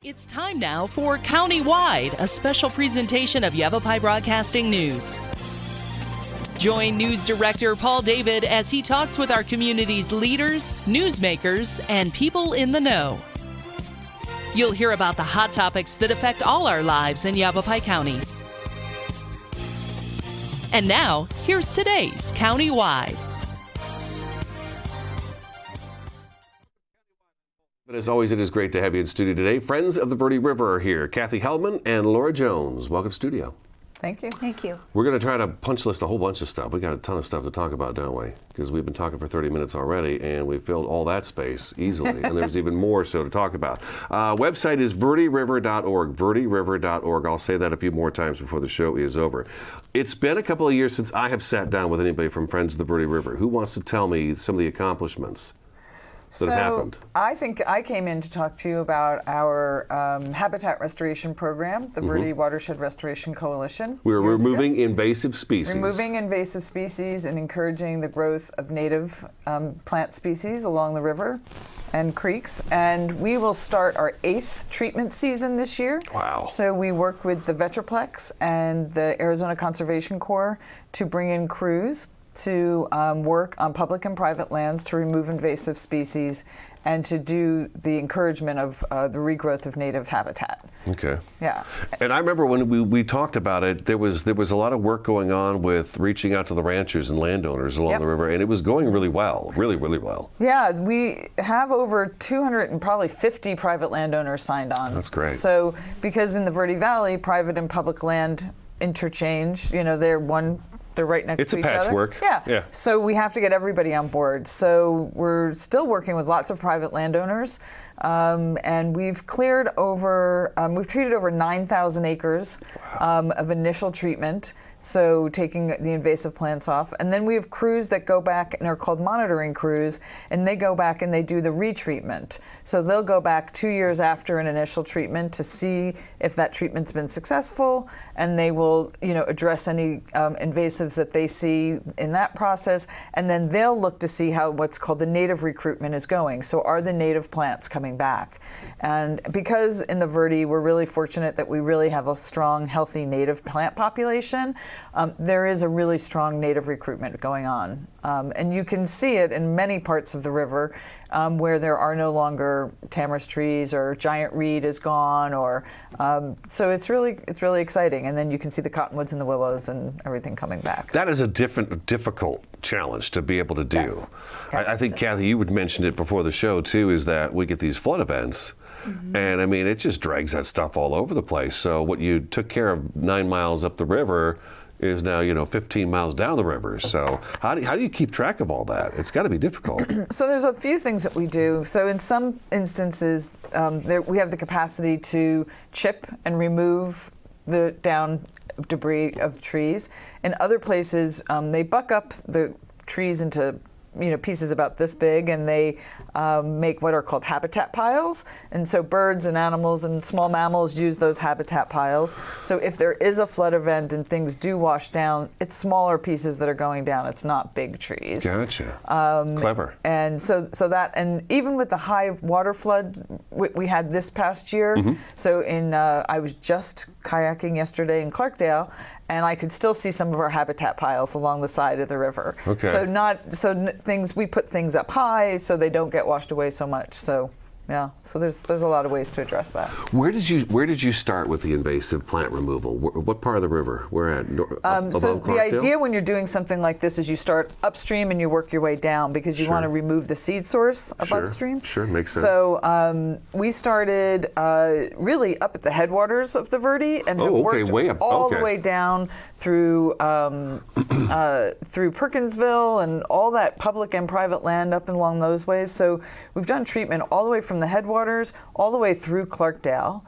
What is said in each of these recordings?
It's time now for Countywide, a special presentation of Yavapai Broadcasting News. Join News Director Paul David as he talks with our community's leaders, newsmakers, and people in the know. You'll hear about the hot topics that affect all our lives in Yavapai County. And now, here's today's Countywide. But as always, it is great to have you in studio today. Friends of the Verde River are here. Kathy Hellman and Laura Jones. Welcome to studio. Thank you. Thank you. We're going to try to punch list a whole bunch of stuff. We got a ton of stuff to talk about, don't we? Because we've been talking for 30 minutes already, and we filled all that space easily. And there's even more so to talk about. Website is verderiver.org, verderiver.org. I'll say that a few more times before the show is over. It's been a couple of years since I have sat down with anybody from Friends of the Verde River. Who wants to tell me some of the accomplishments that have happened? I think I came in to talk to you about our habitat restoration program, the Verde Watershed Restoration Coalition. We're removing invasive species. Removing invasive species and encouraging the growth of native plant species along the river and creeks. And we will start our 8th treatment season this year. Wow. So we work with the Vetroplex and the Arizona Conservation Corps to bring in crews to work on public and private lands to remove invasive species and to do the encouragement of the regrowth of native habitat. Okay. Yeah. And I remember when we talked about it, there was a lot of work going on with reaching out to the ranchers and landowners along the river, and it was going really well, really well. Yeah, we have over 250 private landowners signed on. That's great. So because in the Verde Valley, private and public land interchange, they're right next to each other. It's a patchwork. Yeah. So we have to get everybody on board. So we're still working with lots of private landowners, and we've treated over 9,000 acres of initial treatment. So taking the invasive plants off. And then we have crews that go back and are called monitoring crews, and they go back and they do the retreatment. So they'll go back 2 years after an initial treatment to see if that treatment's been successful, and they will, address any invasives that they see in that process, and then they'll look to see how what's called the native recruitment is going. So are the native plants coming back? And because in the Verde, we're really fortunate that we really have a strong, healthy native plant population, there is a really strong native recruitment going on. And you can see it in many parts of the river where there are no longer tamarisk trees or giant reed is gone, or so it's really exciting. And then you can see the cottonwoods and the willows and everything coming back. That is a difficult challenge to be able to do. Yes. I think, Kathy, you would mention it before the show too, is that we get these flood events. And I mean, it just drags that stuff all over the place. So what you took care of 9 miles up the river is now, 15 miles down the river. So how do you keep track of all that? It's got to be difficult. So there's a few things that we do. So in some instances, we have the capacity to chip and remove the down debris of trees. In other places, they buck up the trees into pieces about this big, and they make what are called habitat piles. And so birds and animals and small mammals use those habitat piles. So if there is a flood event and things do wash down, it's smaller pieces that are going down. It's not big trees. Gotcha. Clever. And so that, and even with the high water flood we had this past year, so I was just kayaking yesterday in Clarkdale, and I could still see some of our habitat piles along the side of the river. Okay. We put things up high so they don't get washed away so much. So yeah, so there's a lot of ways to address that. Where did you start with the invasive plant removal? What part of the river? We're at so the idea when you're doing something like this is you start upstream and you work your way down, because you want to remove the seed source of upstream. Sure, makes sense. So we started really up at the headwaters of the Verde and have worked way up. all the way down through Perkinsville and all that public and private land up and along those ways. So we've done treatment all the way from the headwaters all the way through Clarkdale.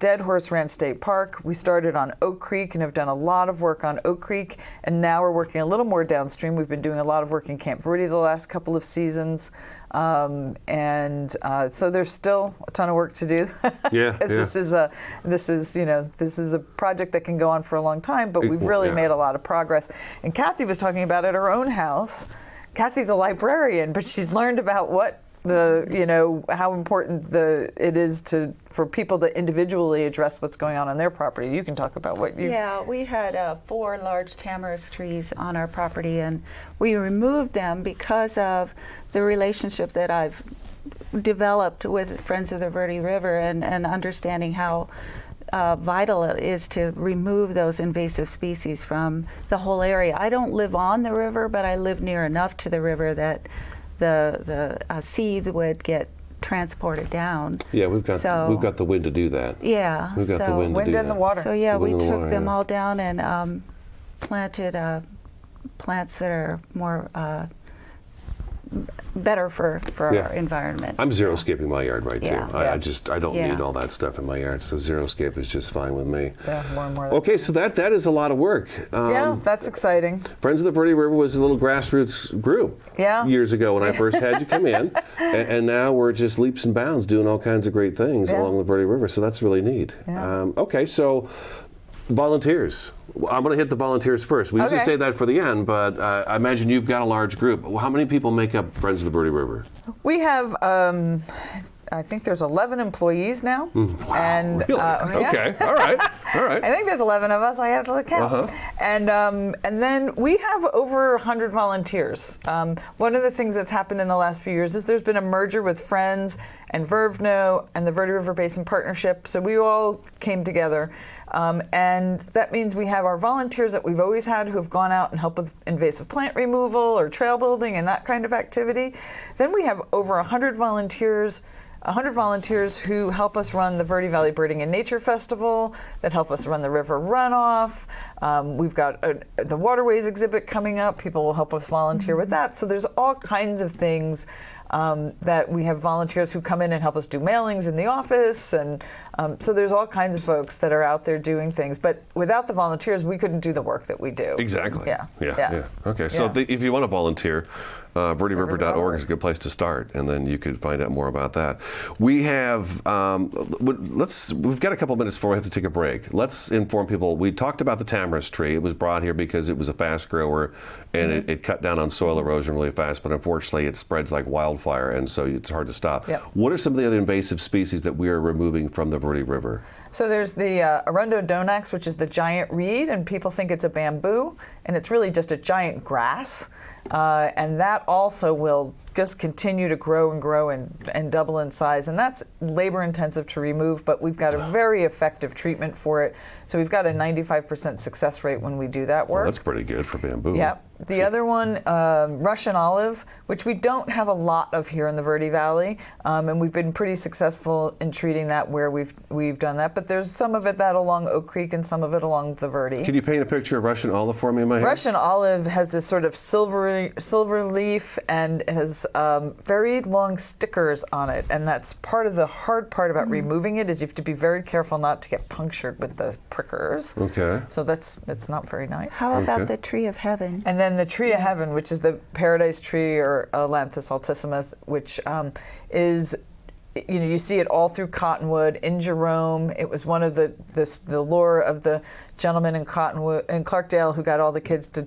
Dead Horse Ranch State Park. We started on Oak Creek and have done a lot of work on Oak Creek, and now we're working a little more downstream. We've been doing a lot of work in Camp Verde the last couple of seasons, so there's still a ton of work to do. This is a project that can go on for a long time, but we've really made a lot of progress. And Kathy was talking about at her own house. Kathy's a librarian, but she's learned about what how important it is for people to individually address what's going on their property. You can talk about what you... Yeah, we had 4 large tamarisk trees on our property, and we removed them because of the relationship that I've developed with Friends of the Verde River and understanding how vital it is to remove those invasive species from the whole area. I don't live on the river, but I live near enough to the river that the seeds would get transported down. Yeah, we've got the wind to do that. Yeah, we've got the wind to do and that. the water. So yeah, we took water, them all down and planted plants that are more better for our environment. I'm xeriscaping my yard too. Yeah. I don't need all that stuff in my yard, so xeriscape is just fine with me. Yeah, more and more. Okay, so that is a lot of work. Yeah, that's exciting. Friends of the Verde River was a little grassroots group years ago when I first had you come in, and now we're just leaps and bounds doing all kinds of great things along the Verde River, so that's really neat. Yeah. Okay, so volunteers. I'm going to hit the volunteers first. We usually say that for the end, but I imagine you've got a large group. How many people make up Friends of the Verde River? We have, I think there's 11 employees now. Wow, and really? Okay, all right. I think there's 11 of us. I have to count. And then we have over 100 volunteers. One of the things that's happened in the last few years is there's been a merger with Friends and Vervno and the Verde River Basin Partnership. So we all came together. And that means we have our volunteers that we've always had who have gone out and helped with invasive plant removal or trail building and that kind of activity. Then we have over 100 volunteers who help us run the Verde Valley Birding and Nature Festival, that help us run the river runoff. We've got the Waterways exhibit coming up. People will help us volunteer with that. So there's all kinds of things that we have volunteers who come in and help us do mailings in the office. And so there's all kinds of folks that are out there doing things. But without the volunteers, we couldn't do the work that we do. Exactly. Yeah. Okay, so if you want to volunteer, verderiver.org is a good place to start, and then you could find out more about that. We have, we've got a couple minutes before we have to take a break. Let's inform people. We talked about the tamarisk tree. It was brought here because it was a fast grower, and it cut down on soil erosion really fast, but unfortunately it spreads like wildfire, and so it's hard to stop. Yep. What are some of the other invasive species that we are removing from the Verde River? So there's the Arundodonax, which is the giant reed, and people think it's a bamboo, and it's really just a giant grass. And that also will just continue to grow and double in size. And that's labor intensive to remove, but we've got a very effective treatment for it. So we've got a 95% success rate when we do that work. Well, that's pretty good for bamboo. Yep. The other one, Russian olive, which we don't have a lot of here in the Verde Valley, and we've been pretty successful in treating that where we've done that. But there's some of it that along Oak Creek and some of it along the Verde. Can you paint a picture of Russian olive for me in my head? Russian olive has this sort of silver leaf, and it has very long stickers on it, and that's part of the hard part about removing it is you have to be very careful not to get punctured with the prickers. Okay. So that's not very nice. How about the tree of heaven? And then the tree of heaven, which is the paradise tree or Lanthus altissimus, which is, you see it all through Cottonwood in Jerome. It was one of the lure of the gentleman in Cottonwood in Clarkdale who got all the kids to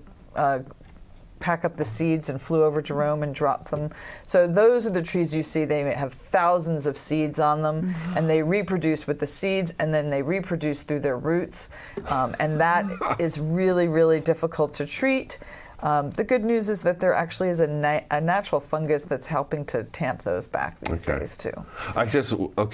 pack up the seeds and flew over Jerome and dropped them. So those are the trees you see. They have thousands of seeds on them, and they reproduce with the seeds, and then they reproduce through their roots, and that is really, really difficult to treat. The good news is that there actually is a natural fungus that's helping to tamp those back these days too.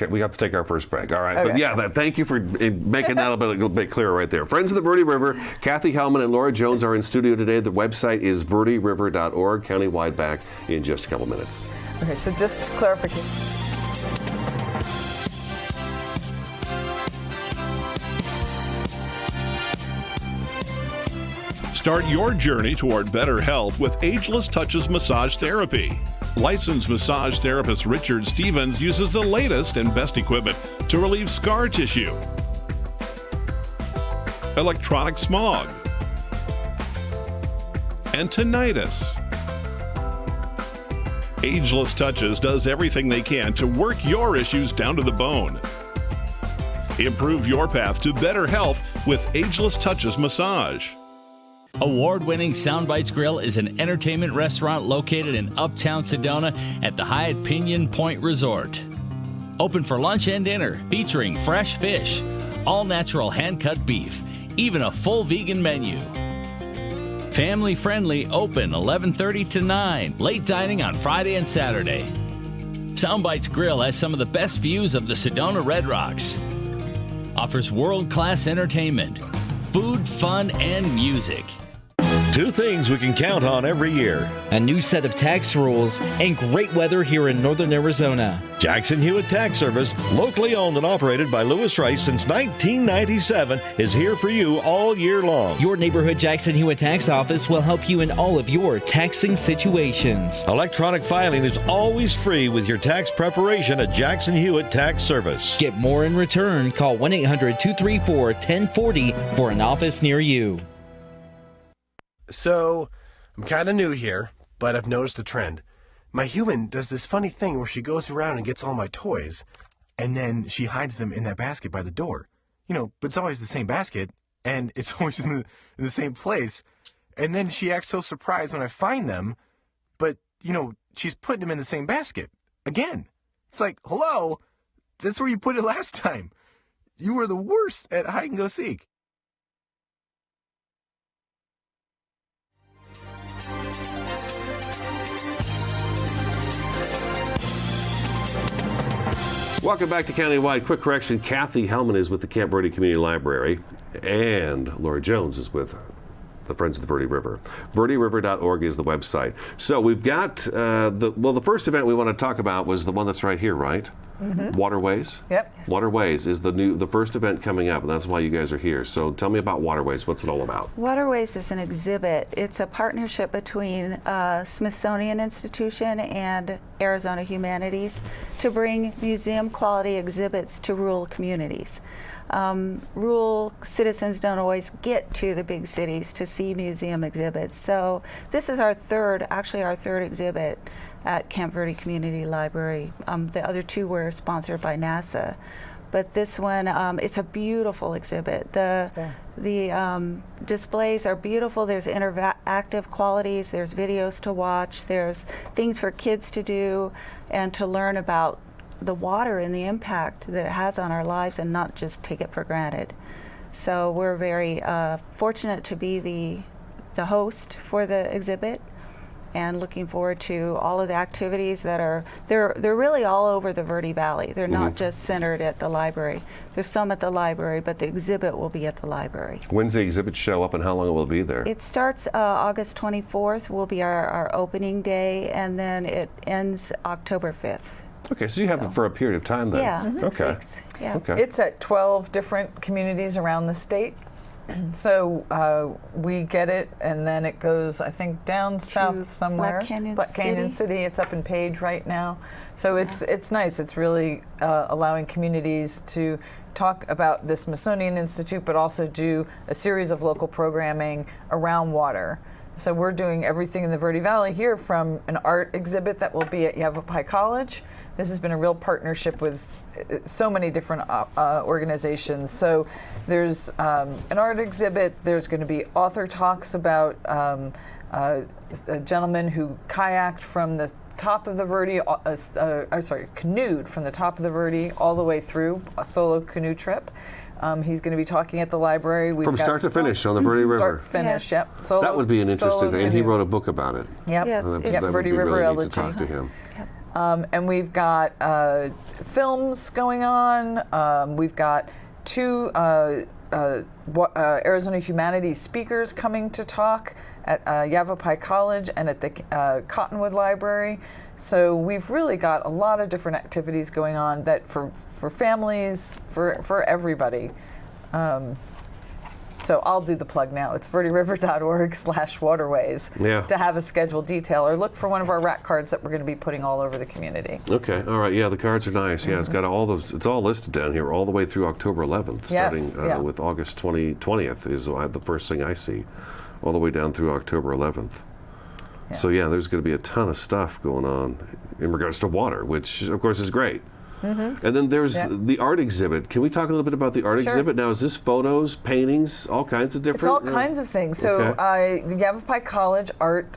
We have to take our first break. All right, Okay. But yeah, thank you for making that a little bit clearer right there. Friends of the Verde River, Kathy Hellman and Laura Jones are in studio today. The website is verderiver.org, countywide, back in just a couple minutes. Okay, so just clarification. Start your journey toward better health with Ageless Touches Massage Therapy. Licensed massage therapist Richard Stevens uses the latest and best equipment to relieve scar tissue, electronic smog, and tinnitus. Ageless Touches does everything they can to work your issues down to the bone. Improve your path to better health with Ageless Touches Massage. Award-winning Soundbites Grill is an entertainment restaurant located in Uptown Sedona at the Hyatt Pinion Point Resort. Open for lunch and dinner, featuring fresh fish, all-natural hand-cut beef, even a full vegan menu. Family-friendly, open 11:30 to 9, late dining on Friday and Saturday. Soundbites Grill has some of the best views of the Sedona Red Rocks. Offers world-class entertainment, food, fun, and music. Two things we can count on every year. A new set of tax rules and great weather here in northern Arizona. Jackson Hewitt Tax Service, locally owned and operated by Lewis Rice since 1997, is here for you all year long. Your neighborhood Jackson Hewitt Tax Office will help you in all of your taxing situations. Electronic filing is always free with your tax preparation at Jackson Hewitt Tax Service. Get more in return. Call 1-800-234-1040 for an office near you. So, I'm kind of new here, but I've noticed a trend. My human does this funny thing where she goes around and gets all my toys, and then she hides them in that basket by the door. You know, but it's always the same basket, and it's always in the same place. And then she acts so surprised when I find them, but, you know, she's putting them in the same basket. Again. It's like, hello? That's where you put it last time. You were the worst at hide and go seek. Welcome back to Countywide. Quick correction, Kathy Hellman is with the Camp Verde Community Library, and Laura Jones is with the Friends of the Verde River. VerdeRiver.org is the website. So we've got, the first event we want to talk about was the one that's right here, right? Mm-hmm. Waterways? Yep. Waterways is the first event coming up, and that's why you guys are here. So tell me about Waterways. What's it all about? Waterways is an exhibit. It's a partnership between Smithsonian Institution and Arizona Humanities to bring museum-quality exhibits to rural communities. Rural citizens don't always get to the big cities to see museum exhibits. So this is our third exhibit at Camp Verde Community Library. The other two were sponsored by NASA. But this one, it's a beautiful exhibit. The displays are beautiful. There's interactive qualities. There's videos to watch. There's things for kids to do and to learn about the water and the impact that it has on our lives and not just take it for granted. So we're very fortunate to be the host for the exhibit, and looking forward to all of the activities that are, they're really all over the Verde Valley. They're not just centered at the library. There's some at the library, but the exhibit will be at the library. When's the exhibit show up and how long it will be there? It starts August 24th, will be our opening day, and then it ends October 5th. Okay, so you have it for a period of time then. Yeah, 6 weeks. Yeah. Okay. It's at 12 different communities around the state. So we get it, and then it goes, I think, down south somewhere. Black Canyon City. It's up in Page right now. So it's nice. It's really allowing communities to talk about the Smithsonian Institute, but also do a series of local programming around water. So we're doing everything in the Verde Valley here, from an art exhibit that will be at Yavapai College. This has been a real partnership with so many different organizations. So there's an art exhibit. There's going to be author talks about a gentleman who kayaked from the top of the Verde, canoed from the top of the Verde all the way through, a solo canoe trip. He's going to be talking at the library. From start to finish on the Verde River. Start to finish, yep. Solo, that would be an interesting thing. And he wrote a book about it. Yep. Yes, that would Verde be River really Elegy. neat to talk to him. Yep. And we've got films going on. We've got two Arizona Humanities speakers coming to talk at Yavapai College and at the Cottonwood Library. So we've really got a lot of different activities going on that for families, for everybody. So I'll do the plug now. It's VerdeRiver.org/waterways to have a scheduled detail, or look for one of our rack cards that we're going to be putting all over the community. Okay, all right. Yeah, the cards are nice. Yeah, it's got all those. It's all listed down here all the way through October 11th, starting with August 20th is the first thing I see, all the way down through October 11th. Yeah. So yeah, there's going to be a ton of stuff going on in regards to water, which of course is great. And then there's the art exhibit. Can we talk a little bit about the art exhibit? Now, is this photos, paintings, all kinds of different? It's all kinds of things. So the Yavapai College Art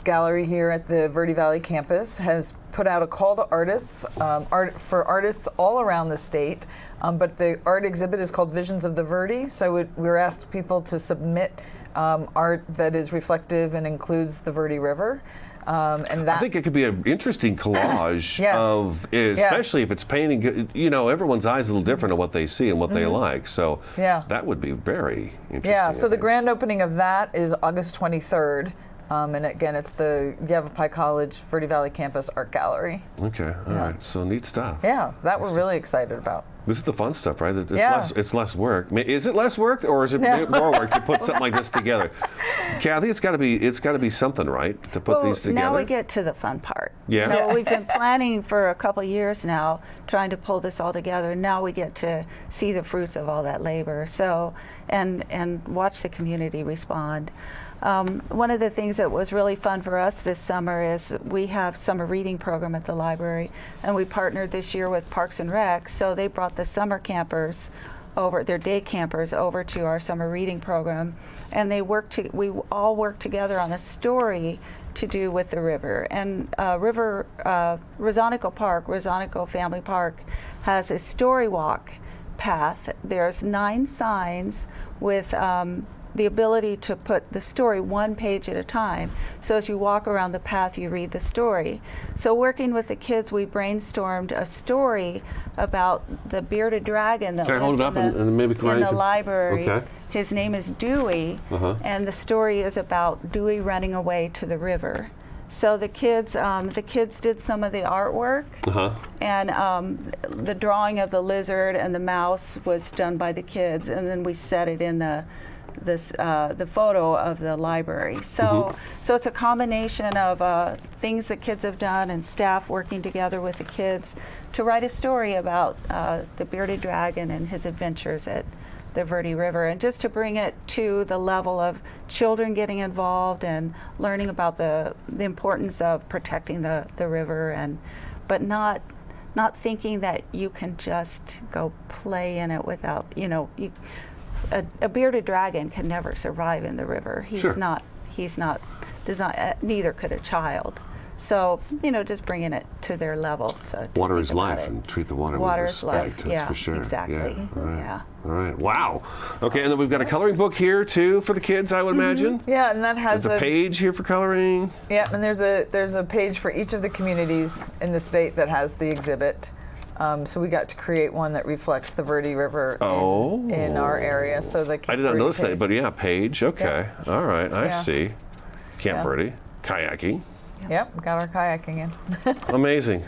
Gallery here at the Verde Valley campus has put out a call to artists, for artists all around the state. But the art exhibit is called Visions of the Verde. So we're asked people to submit art that is reflective and includes the Verde River. And that, I think it could be an interesting collage of, especially if it's painting. You know, everyone's eyes are a little different on what they see and what they like. So that would be very interesting. Yeah. So the grand opening of that is August 23rd. And again, it's the Yavapai College Verde Valley Campus Art Gallery. Okay, all right. So neat stuff. Yeah, that we're really excited about. This is the fun stuff, right? It's less work. Is it less work, or is it more work to put something like this together? Kathy, it's got to be something, right, to put these together? Now we get to the fun part. Yeah. No, we've been planning for a couple years now, trying to pull this all together. Now we get to see the fruits of all that labor. So, and watch the community respond. One of the things that was really fun for us this summer is we have summer reading program at the library, and we partnered this year with Parks and Rec, so they brought the summer campers over, their day campers over to our summer reading program, and we all worked together on a story to do with the river. And Rosanico Family Park has a story walk path. There's 9 signs with the ability to put the story one page at a time. So as you walk around the path, you read the story. So working with the kids, we brainstormed a story about the bearded dragon that lives in the library. Okay. His name is Dewey, and the story is about Dewey running away to the river. So the kids did some of the artwork, and the drawing of the lizard and the mouse was done by the kids, and then we set it in the photo of the library. So it's a combination of things that kids have done and staff working together with the kids to write a story about the bearded dragon and his adventures at the Verde River, and just to bring it to the level of children getting involved and learning about the importance of protecting the river, but not thinking that you can just go play in it without, a bearded dragon can never survive in the river. Neither could a child. So, just bringing it to their level. So water is life, and treat the water with respect. That's for sure. Exactly. Yeah. All right. Wow. Okay, and then we've got a coloring book here too for the kids, I would imagine. Yeah, and that has a page here for coloring. Yeah, and there's a page for each of the communities in the state that has the exhibit. So we got to create one that reflects the Verde River in our area. So the I did not notice that, but page. Okay. Yeah. All right. I see. Camp Verde, kayaking. Yep, got our kayaking in. Amazing.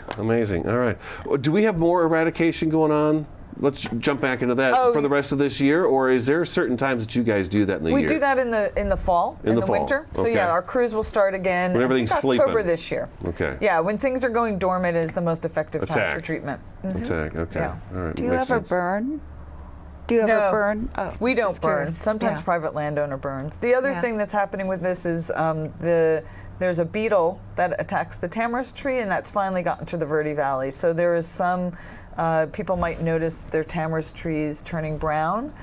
All right. Do we have more eradication going on? Let's jump back into that for the rest of this year, or is there certain times that you guys do that in the year? We do that in the fall, in the winter. So our crews will start again. When everything's sleeping. October this year. Okay. Yeah, when things are going dormant is the most effective time for treatment. Attack. Okay. Yeah. All right. Do you ever burn? Do you ever burn? Oh, we don't burn. Sometimes private landowner burns. The other thing that's happening with this is there's a beetle that attacks the tamarisk tree, and that's finally gotten to the Verde Valley. So there is some. People might notice their tamarisk trees turning brown.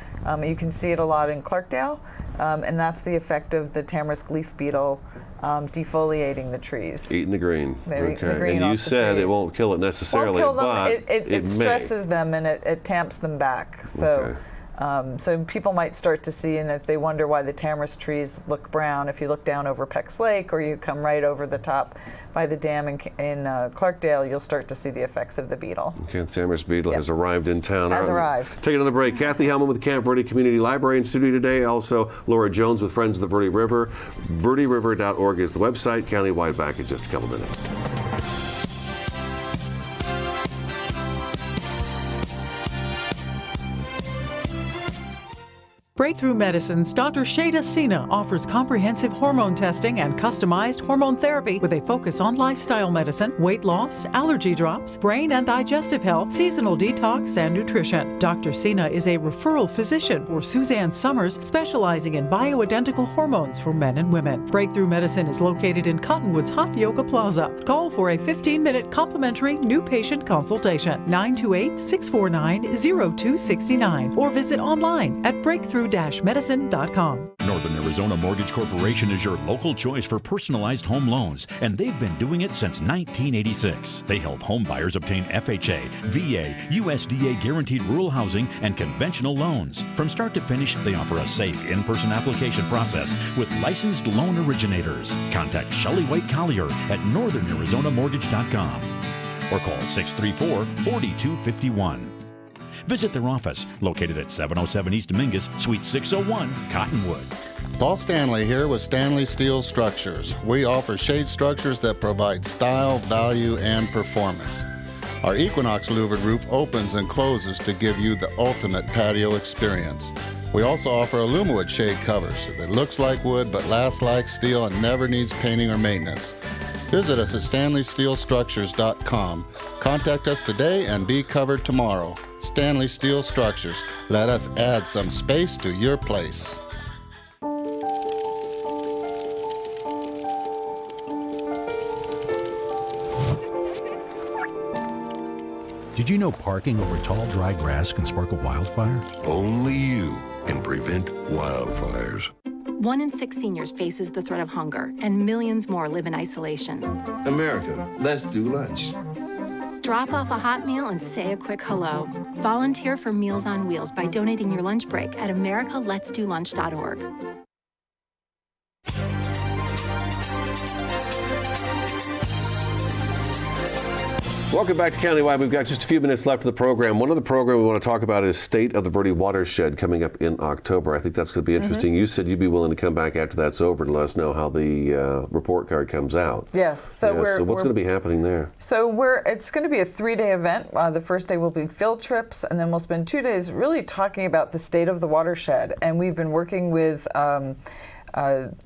You can see it a lot in Clarkdale, and that's the effect of the tamarisk leaf beetle defoliating the trees. Eating the green. They're eating the green. And you said it won't kill it necessarily, but it stresses them and it tamps them back. So. So people might start to see, and if they wonder why the tamarisk trees look brown, if you look down over Peck's Lake or you come right over the top by the dam in Clarkdale, you'll start to see the effects of the beetle. Okay, the tamarisk beetle has arrived in town. Has arrived. Take another break. Kathy Hellman with the Camp Verde Community Library in studio today. Also, Laura Jones with Friends of the Verde River. VerdeRiver.org is the website. Countywide back in just a couple minutes. Breakthrough Medicine's Dr. Shada Sina offers comprehensive hormone testing and customized hormone therapy with a focus on lifestyle medicine, weight loss, allergy drops, brain and digestive health, seasonal detox, and nutrition. Dr. Sina is a referral physician for Suzanne Summers, specializing in bioidentical hormones for men and women. Breakthrough Medicine is located in Cottonwood's Hot Yoga Plaza. Call for a 15-minute complimentary new patient consultation, 928-649-0269, or visit online at breakthrough-medicine.com. Northern Arizona Mortgage Corporation is your local choice for personalized home loans, and they've been doing it since 1986. They help home buyers obtain FHA, VA, USDA guaranteed rural housing, and conventional loans. From start to finish, they offer a safe in-person application process with licensed loan originators. Contact Shelley White Collier at northernarizonaMortgage.com or call 634-4251. Visit their office, located at 707 East Mingus, Suite 601, Cottonwood. Paul Stanley here with Stanley Steel Structures. We offer shade structures that provide style, value, and performance. Our Equinox louvered roof opens and closes to give you the ultimate patio experience. We also offer Alumawood shade covers that looks like wood but lasts like steel and never needs painting or maintenance. Visit us at StanleySteelStructures.com. Contact us today and be covered tomorrow. Stanley Steel Structures. Let us add some space to your place. Did you know parking over tall, dry grass can spark a wildfire? Only you can prevent wildfires. 1 in 6 seniors faces the threat of hunger, and millions more live in isolation. America, let's do lunch. Drop off a hot meal and say a quick hello. Volunteer for Meals on Wheels by donating your lunch break at americaletsdolunch.org. Welcome back to Countywide. We've got just a few minutes left of the program. One of the program we want to talk about is State of the Verde Watershed coming up in October. I think that's going to be interesting. You said you'd be willing to come back after that's over to let us know how the report card comes out. Yes. So what's going to be happening there? So it's going to be a 3-day event. The first day will be field trips, and then we'll spend 2 days really talking about the state of the watershed. And we've been working with the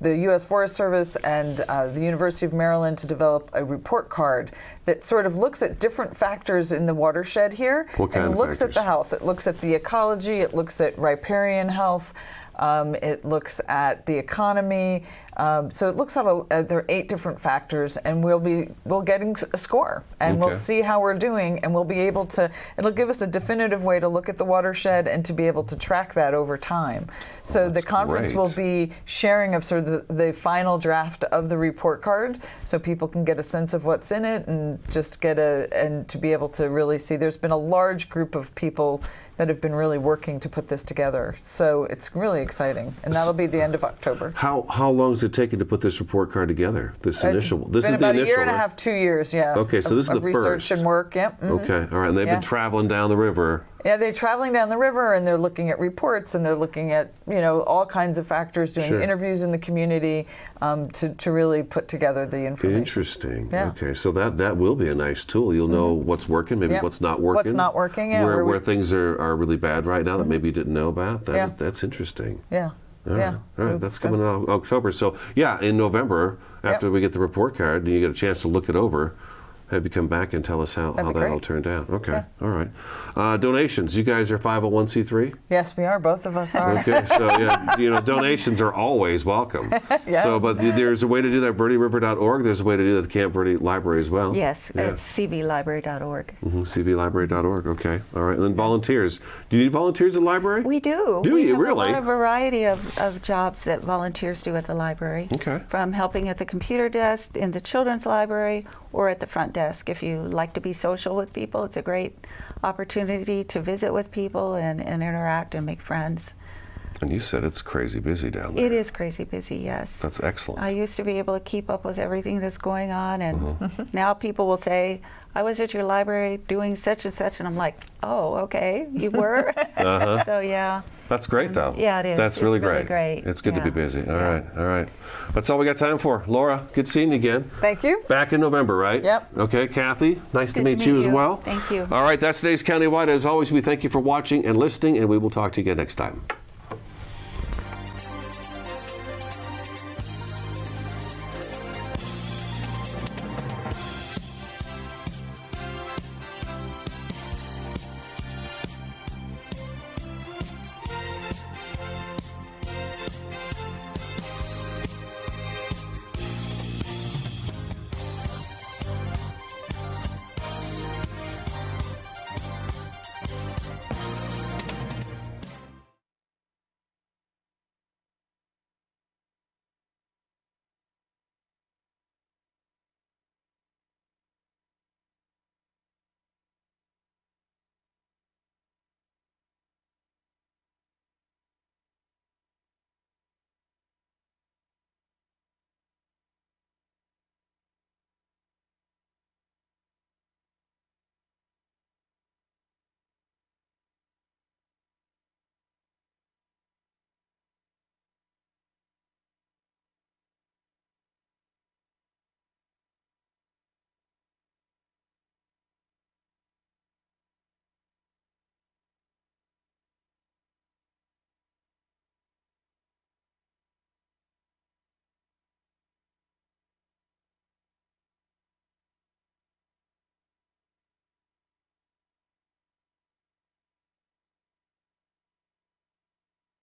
U.S. Forest Service and the University of Maryland to develop a report card that sort of looks at different factors in the watershed here. What kind and of looks factors? at the health. It looks at the ecology. It looks at riparian health. It looks at the economy. So it looks at there are 8 different factors, and we'll getting a score, and we'll see how we're doing, and we'll be able to. It'll give us a definitive way to look at the watershed and to be able to track that over time. So the conference will be sharing of sort of the final draft of the report card, so people can get a sense of what's in it and just and to be able to really see. There's been a large group of people that have been really working to put this together. So it's really exciting, and that'll be the end of October. How long has it taken to put this report card together? This been is about the initial, a year and a half, 2 years, yeah. Okay, so this is the research first. and work, yep. Okay, all right, and they've been traveling down the river. Yeah, they're traveling down the river, and they're looking at reports, and they're looking at all kinds of factors, doing interviews in the community to really put together the information. Interesting. Yeah. Okay, so that will be a nice tool. You'll know what's working, maybe what's not working. What's not working, where things are really bad right now that maybe you didn't know about. That's interesting. Yeah. All right, that's coming out October. So in November, after we get the report card, and you get a chance to look it over, have you come back and tell us how that all turned out. Okay, all right. Donations, you guys are 501c3? Yes, we are. Both of us are. Okay, so donations are always welcome. So, but there's a way to do that, verderiver.org. There's a way to do that at the Camp Verde Library as well. Yes, it's cvlibrary.org. cvlibrary.org, okay. All right, and then volunteers. Do you need volunteers at the library? We do. Do you really? We have a variety of jobs that volunteers do at the library. Okay. From helping at the computer desk, in the children's library, or at the front desk. If you like to be social with people, it's a great opportunity to visit with people and interact and make friends. And you said it's crazy busy down there. It is crazy busy, yes. That's excellent. I used to be able to keep up with everything that's going on, and now people will say, I was at your library doing such and such, and I'm like, oh, okay, you were? So, yeah. That's great, though. Yeah, it is. That's really great. Great. It's good to be busy. All right. That's all we got time for. Laura, good seeing you again. Thank you. Back in November, right? Yep. Okay, Kathy, nice to meet you as well. Thank you. All right, that's today's Countywide. As always, we thank you for watching and listening, and we will talk to you again next time.